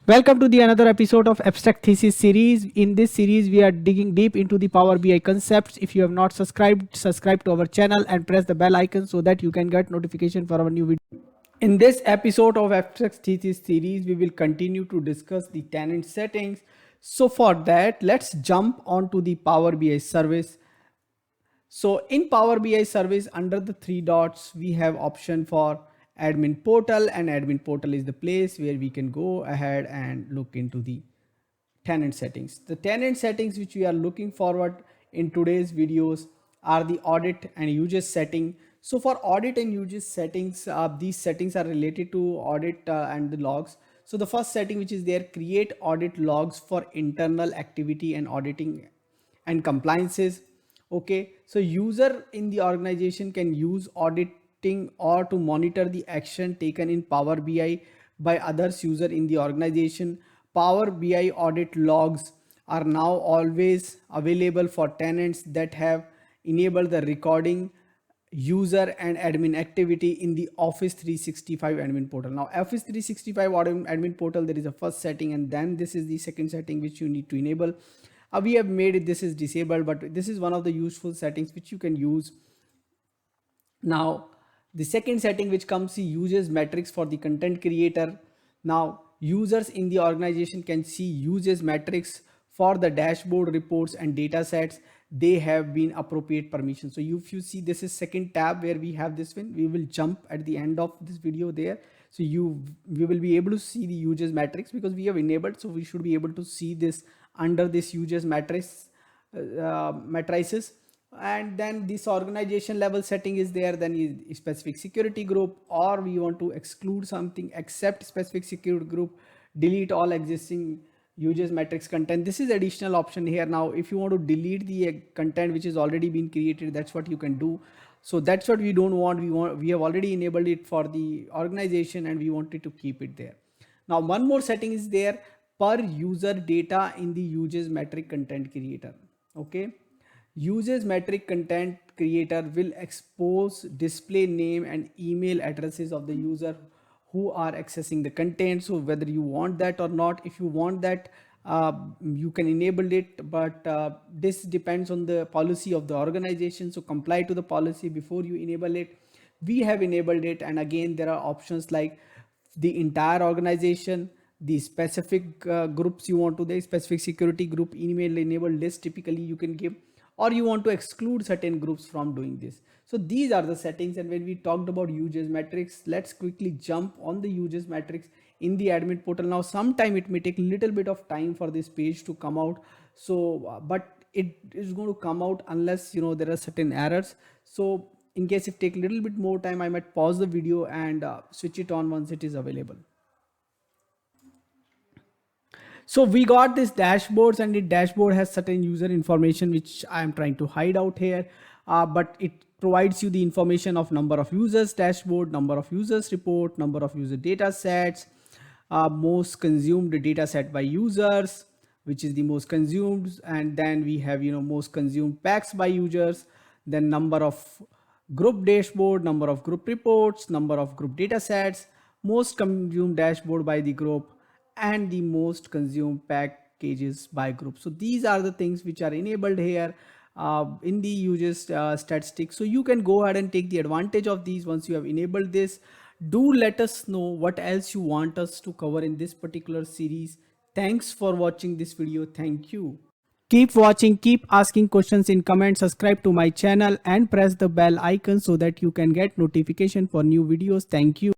Welcome to the another episode of Abstract Thesis series. In this series, we are digging deep into the Power BI concepts. If you have not subscribed, subscribe to our channel and press the bell icon so that you can get notification for our new video. In this episode of Abstract Thesis series, we will continue to discuss the tenant settings. So for that, let's jump onto the Power BI service. So in Power BI service, under the three dots, we have option for admin portal, and admin portal is the place where we can go ahead and look into the tenant settings. The tenant settings which we are looking forward in today's videos are the audit and usage setting. So for audit and usage settings, these settings are related to audit and the logs. So the first setting which is there, create audit logs for internal activity and auditing and compliances. Okay, so user in the organization can use auditing or to monitor the action taken in Power BI by others user in the organization. Power BI audit logs are now always available for tenants that have enabled the recording user and admin activity in the Office 365 admin portal. Now Office 365 admin portal, there is a first setting, and then this is the second setting which you need to enable. We have made it, this is disabled, but this is one of the useful settings which you can use. Now the second setting which comes, the users metrics for the content creator. Now users in the organization can see users metrics for the dashboard reports and data sets. They have been appropriate permission. So if you see, this is second tab where we have this one. We will jump at the end of this video there. So we will be able to see the users metrics because we have enabled. So we should be able to see this under this users matrices. And then this organization level setting is there. Then is specific security group, or we want to exclude something, accept specific security group, delete all existing users matrix content. This is additional option here. Now if you want to delete the content which is already been created, that's what you can do. So that's what we don't want. We have already enabled it for the organization and we wanted to keep it there. Now one more setting is there, per user data in the users metric content creator. Okay, users metric content creator will expose display name and email addresses of the user who are accessing the content. So whether you want that or not, if you want that, you can enable it, but this depends on the policy of the organization. So comply to the policy before you enable it. We have enabled it, and again there are options like the entire organization, the specific groups you want to, the specific security group email enable list typically you can give, or you want to exclude certain groups from doing this. So these are the settings. And when we talked about users metrics, let's quickly jump on the users metrics in the admin portal. Now sometime it may take a little bit of time for this page to come out. So but it is going to come out unless there are certain errors. So in case it take a little bit more time, I might pause the video and switch it on once it is available. So we got this dashboards, and the dashboard has certain user information which I am trying to hide out here, but it provides you the information of number of users dashboard, number of users report, number of user data sets, most consumed data set by users, which is the most consumed, and then we have most consumed packs by users, then number of group dashboard, number of group reports, number of group data sets, most consumed dashboard by the group, and the most consumed packages by group. So these are the things which are enabled here in the users statistics. So you can go ahead and take the advantage of these once you have enabled this. Do let us know what else you want us to cover in this particular series. Thanks for watching this video. Thank you. Keep watching, keep asking questions in comments, subscribe to my channel and press the bell icon so that you can get notification for new videos. Thank you.